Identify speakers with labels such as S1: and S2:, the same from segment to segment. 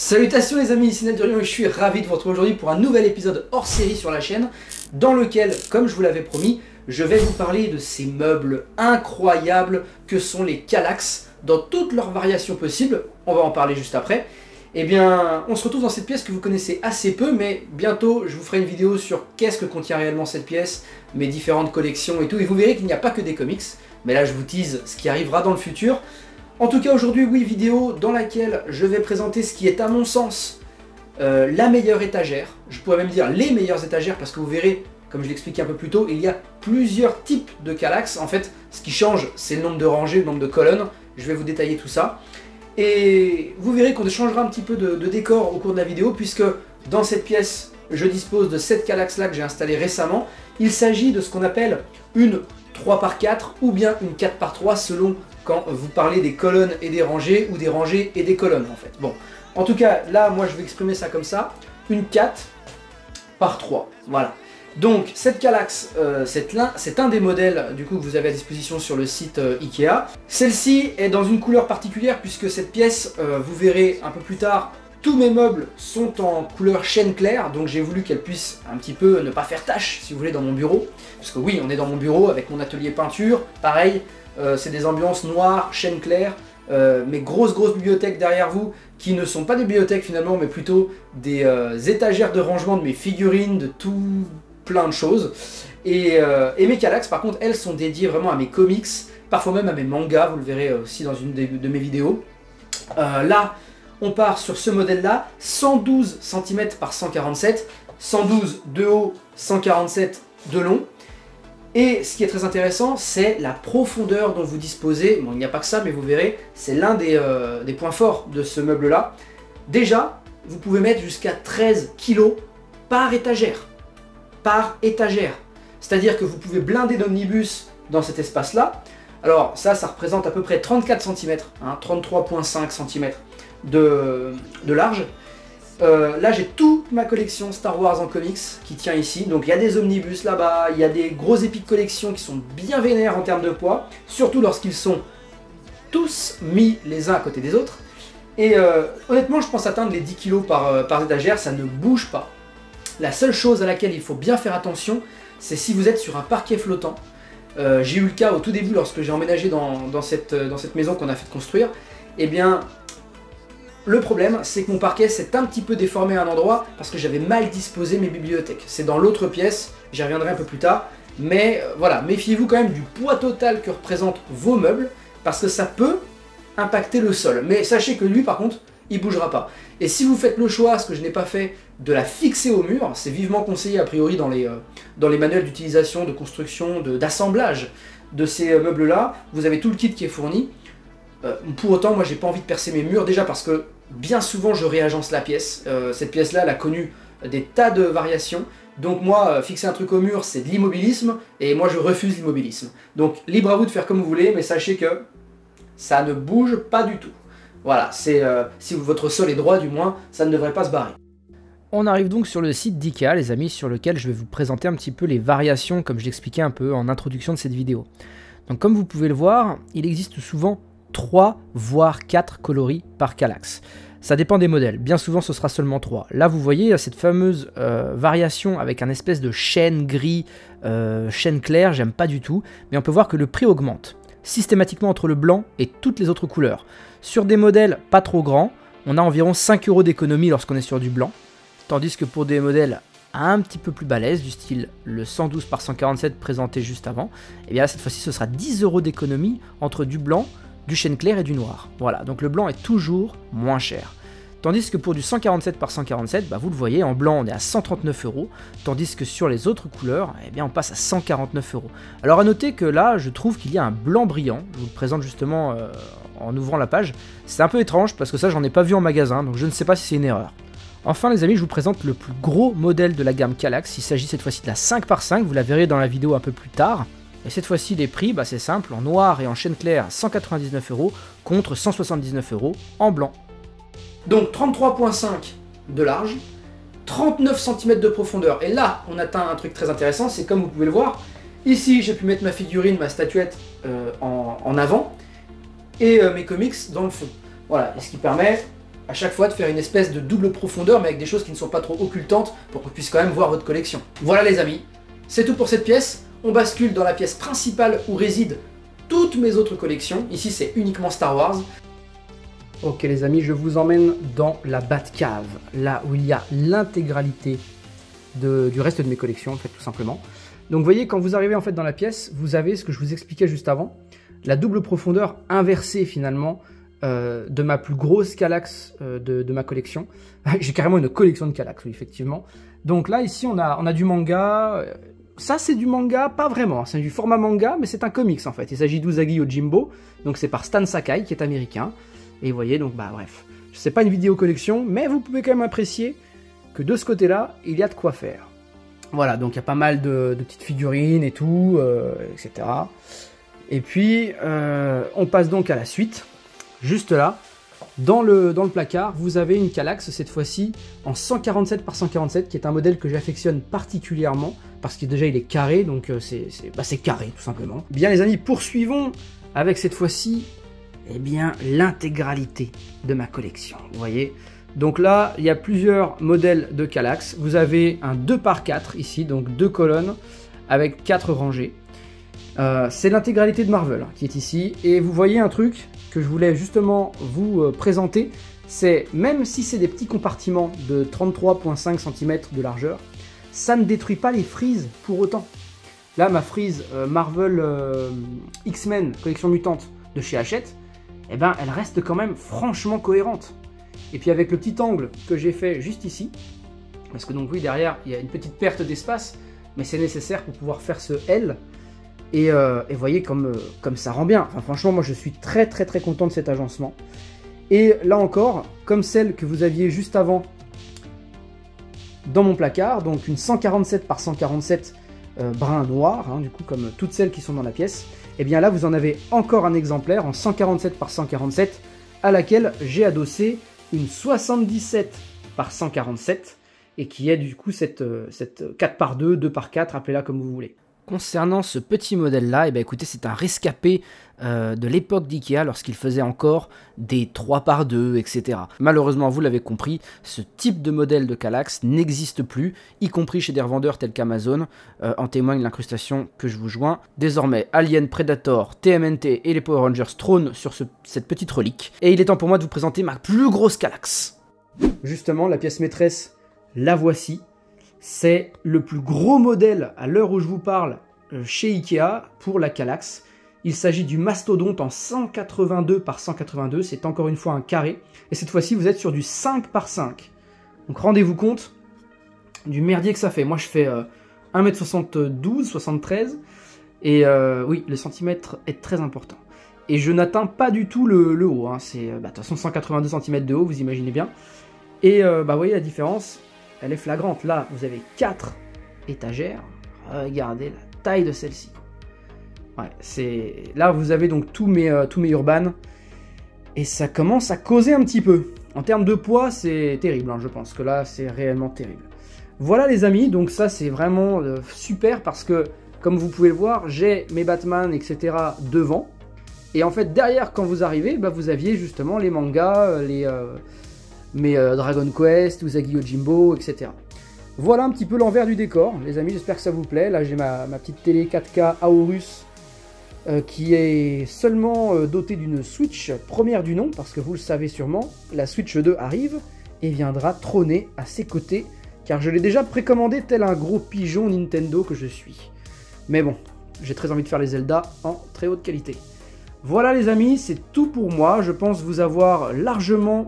S1: Salutations les amis, ici Naturion et je suis ravi de vous retrouver aujourd'hui pour un nouvel épisode hors série sur la chaîne dans lequel, comme je vous l'avais promis, je vais vous parler de ces meubles incroyables que sont les Kallax dans toutes leurs variations possibles. On va en parler juste après. Eh bien, on se retrouve dans cette pièce que vous connaissez assez peu, mais bientôt je vous ferai une vidéo sur qu'est-ce que contient réellement cette pièce, mes différentes collections et tout, et vous verrez qu'il n'y a pas que des comics, mais là je vous tease ce qui arrivera dans le futur. En tout cas aujourd'hui, oui, vidéo dans laquelle je vais présenter ce qui est à mon sens la meilleure étagère. Je pourrais même dire les meilleures étagères parce que vous verrez, comme je l'expliquais un peu plus tôt, il y a plusieurs types de Kallax. En fait, ce qui change, c'est le nombre de rangées, le nombre de colonnes. Je vais vous détailler tout ça. Et vous verrez qu'on changera un petit peu de décor au cours de la vidéo puisque dans cette pièce, je dispose de cette Kallax là que j'ai installée récemment. Il s'agit de ce qu'on appelle une 3x4 ou bien une 4x3 selon quand vous parlez des colonnes et des rangées ou des rangées et des colonnes en fait. Bon, en tout cas là moi je vais exprimer ça comme ça, une 4x3, voilà. Donc cette Kallax, c'est un des modèles du coup que vous avez à disposition sur le site Ikea. Celle-ci est dans une couleur particulière puisque cette pièce, vous verrez un peu plus tard, tous mes meubles sont en couleur chêne clair, donc j'ai voulu qu'elle puisse un petit peu ne pas faire tache, si vous voulez, dans mon bureau. Parce que oui, on est dans mon bureau avec mon atelier peinture, pareil, c'est des ambiances noires, chêne clair, mes grosses bibliothèques derrière vous, qui ne sont pas des bibliothèques finalement, mais plutôt des étagères de rangement de mes figurines, de tout plein de choses. Et mes Kallax, par contre, elles sont dédiées vraiment à mes comics, parfois même à mes mangas, vous le verrez aussi dans une de mes vidéos. Là, on part sur ce modèle-là, 112 cm par 147, 112 de haut, 147 de long. Et ce qui est très intéressant, c'est la profondeur dont vous disposez. Bon, il n'y a pas que ça, mais vous verrez, c'est l'un des points forts de ce meuble-là. Déjà, vous pouvez mettre jusqu'à 13 kg par étagère. Par étagère. C'est-à-dire que vous pouvez blinder d'omnibus dans cet espace-là. Alors ça représente à peu près 34 cm, hein, 33,5 cm de large. Là j'ai toute ma collection Star Wars en comics qui tient ici, donc il y a des omnibus là-bas, il y a des gros épis de collection qui sont bien vénères en termes de poids, surtout lorsqu'ils sont tous mis les uns à côté des autres. Et honnêtement je pense atteindre les 10 kg par étagère, ça ne bouge pas. La seule chose à laquelle il faut bien faire attention, c'est si vous êtes sur un parquet flottant. J'ai eu le cas au tout début lorsque j'ai emménagé dans cette maison qu'on a fait construire, et bien le problème, c'est que mon parquet s'est un petit peu déformé à un endroit parce que j'avais mal disposé mes bibliothèques. C'est dans l'autre pièce, j'y reviendrai un peu plus tard. Mais voilà, méfiez-vous quand même du poids total que représentent vos meubles parce que ça peut impacter le sol. Mais sachez que lui, par contre, il ne bougera pas. Et si vous faites le choix, ce que je n'ai pas fait, de la fixer au mur, c'est vivement conseillé a priori dans les manuels d'utilisation, de construction, d'assemblage de ces meubles-là. Vous avez tout le kit qui est fourni. Pour autant, moi j'ai pas envie de percer mes murs, déjà parce que bien souvent je réagence la pièce. Cette pièce-là, elle a connu des tas de variations. Donc moi, fixer un truc au mur, c'est de l'immobilisme, et moi je refuse l'immobilisme. Donc libre à vous de faire comme vous voulez, mais sachez que ça ne bouge pas du tout. Voilà, si votre sol est droit du moins, ça ne devrait pas se barrer.
S2: On arrive donc sur le site d'Ikea, les amis, sur lequel je vais vous présenter un petit peu les variations, comme je l'expliquais un peu en introduction de cette vidéo. Donc comme vous pouvez le voir, il existe souvent 3 voire 4 coloris par Kallax. Ça dépend des modèles, bien souvent ce sera seulement 3. Là vous voyez cette fameuse variation avec un espèce de chêne gris, chêne clair, j'aime pas du tout, mais on peut voir que le prix augmente systématiquement entre le blanc et toutes les autres couleurs. Sur des modèles pas trop grands, on a environ 5 € d'économie lorsqu'on est sur du blanc, tandis que pour des modèles un petit peu plus balèze, du style le 112 par 147 présenté juste avant, et bien là cette fois-ci ce sera 10 € d'économie entre du blanc, du chêne clair et du noir. Voilà, donc le blanc est toujours moins cher. Tandis que pour du 147 par 147, bah vous le voyez, en blanc on est à 139 €, tandis que sur les autres couleurs, eh bien on passe à 149 €. Alors à noter que là, je trouve qu'il y a un blanc brillant, je vous le présente justement en ouvrant la page. C'est un peu étrange parce que ça j'en ai pas vu en magasin, donc je ne sais pas si c'est une erreur. Enfin les amis, je vous présente le plus gros modèle de la gamme Kallax, il s'agit cette fois-ci de la 5x5, vous la verrez dans la vidéo un peu plus tard. Et cette fois-ci, les prix, bah c'est simple, en noir et en chêne clair, 199 € contre 179 € en blanc.
S1: Donc 33,5 de large, 39 cm de profondeur. Et là, on atteint un truc très intéressant, c'est comme vous pouvez le voir, ici j'ai pu mettre ma figurine, ma statuette en avant, et mes comics dans le fond. Voilà, et ce qui permet à chaque fois de faire une espèce de double profondeur, mais avec des choses qui ne sont pas trop occultantes, pour qu'on puisse quand même voir votre collection. Voilà les amis, c'est tout pour cette pièce. On bascule dans la pièce principale où résident toutes mes autres collections. Ici c'est uniquement Star Wars.
S2: Ok les amis, je vous emmène dans la Batcave, là où il y a l'intégralité du reste de mes collections en fait tout simplement. Donc vous voyez, quand vous arrivez en fait dans la pièce, vous avez ce que je vous expliquais juste avant, la double profondeur inversée finalement de ma plus grosse Kallax de ma collection. J'ai carrément une collection de Kallax, oui, effectivement. Donc là ici on a du manga, ça c'est du manga, pas vraiment, c'est du format manga, mais c'est un comics en fait. Il s'agit d'Usagi Yojimbo, donc c'est par Stan Sakai qui est américain. Et vous voyez, donc bah bref, c'est pas une vidéo collection, mais vous pouvez quand même apprécier que de ce côté-là, il y a de quoi faire. Voilà, donc il y a pas mal de petites figurines et tout, etc. Et puis, on passe donc à la suite. Juste là, dans le placard, vous avez une Kallax, cette fois-ci en 147 par 147, qui est un modèle que j'affectionne particulièrement, parce que déjà il est carré, donc c'est carré tout simplement. Bien les amis, poursuivons avec cette fois-ci, eh bien, l'intégralité de ma collection, vous voyez. Donc là, il y a plusieurs modèles de Kallax. Vous avez un 2x4 ici, donc 2 colonnes avec 4 rangées. C'est l'intégralité de Marvel qui est ici. Et vous voyez un truc que je voulais justement vous présenter. C'est, même si c'est des petits compartiments de 33,5 cm de largeur, ça ne détruit pas les frises pour autant. Là, ma frise Marvel X-Men, collection mutante de chez Hachette, eh ben, elle reste quand même franchement cohérente. Et puis avec le petit angle que j'ai fait juste ici, parce que donc oui, derrière, il y a une petite perte d'espace, mais c'est nécessaire pour pouvoir faire ce L. Et voyez comme ça rend bien. Enfin, franchement, moi je suis très content de cet agencement. Et là encore, comme celle que vous aviez juste avant dans mon placard, donc une 147 par 147 brun noir, hein, du coup comme toutes celles qui sont dans la pièce, et bien là vous en avez encore un exemplaire en 147 par 147 à laquelle j'ai adossé une 77 par 147 et qui est du coup cette 4x2, 2x4, appelez-la comme vous voulez. Concernant ce petit modèle-là, eh bien, écoutez, c'est un rescapé de l'époque d'Ikea lorsqu'il faisait encore des 3x2, etc. Malheureusement, vous l'avez compris, ce type de modèle de Kallax n'existe plus, y compris chez des revendeurs tels qu'Amazon. En témoigne l'incrustation que je vous joins. Désormais, Alien, Predator, TMNT et les Power Rangers trônent sur cette petite relique. Et il est temps pour moi de vous présenter ma plus grosse Kallax. Justement, la pièce maîtresse, la voici. C'est le plus gros modèle à l'heure où je vous parle chez Ikea pour la Kallax. Il s'agit du mastodonte en 182 par 182, c'est encore une fois un carré. Et cette fois-ci, vous êtes sur du 5 par 5. Donc rendez-vous compte du merdier que ça fait. Moi, je fais 1m72, 73. Et oui, le centimètre est très important. Et je n'atteins pas du tout le haut. Hein. C'est de toute façon 182 cm de haut, vous imaginez bien. Et vous voyez la différence. Elle est flagrante. Là, vous avez 4 étagères. Regardez la taille de celle-ci. Ouais, là, vous avez donc tous mes Urban. Et ça commence à causer un petit peu. En termes de poids, c'est terrible. Hein, je pense que là, c'est réellement terrible. Voilà les amis. Donc ça, c'est vraiment super parce que, comme vous pouvez le voir, j'ai mes Batman, etc. devant. Et en fait, derrière, quand vous arrivez, vous aviez justement les mangas, mes Dragon Quest, Usagi Yojimbo, etc. Voilà un petit peu l'envers du décor, les amis, j'espère que ça vous plaît. Là j'ai ma petite télé 4K Aorus qui est seulement dotée d'une Switch première du nom, parce que vous le savez sûrement, la Switch 2 arrive et viendra trôner à ses côtés, car je l'ai déjà précommandé tel un gros pigeon Nintendo que je suis. Mais bon, j'ai très envie de faire les Zelda en très haute qualité. Voilà les amis, c'est tout pour moi, je pense vous avoir largement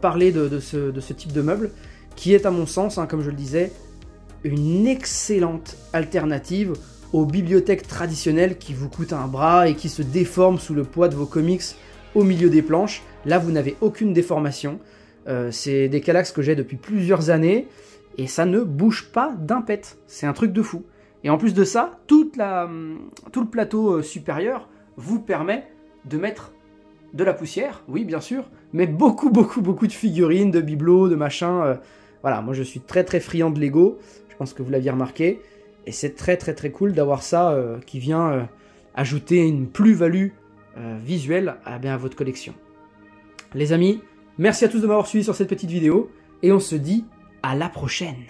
S2: parler de ce type de meuble qui est à mon sens, hein, comme je le disais, une excellente alternative aux bibliothèques traditionnelles qui vous coûtent un bras et qui se déforment sous le poids de vos comics au milieu des planches. Là vous n'avez aucune déformation, c'est des Kallax que j'ai depuis plusieurs années et ça ne bouge pas d'un pet, c'est un truc de fou. Et en plus de ça, tout le plateau supérieur vous permet de mettre de la poussière, oui bien sûr, mais beaucoup de figurines, de bibelots, de machins. Voilà, moi je suis très friand de Lego, je pense que vous l'aviez remarqué, et c'est très cool d'avoir ça qui vient ajouter une plus-value visuelle à votre collection. Les amis,
S1: Merci à tous de m'avoir suivi sur cette petite vidéo, et on se dit à la prochaine.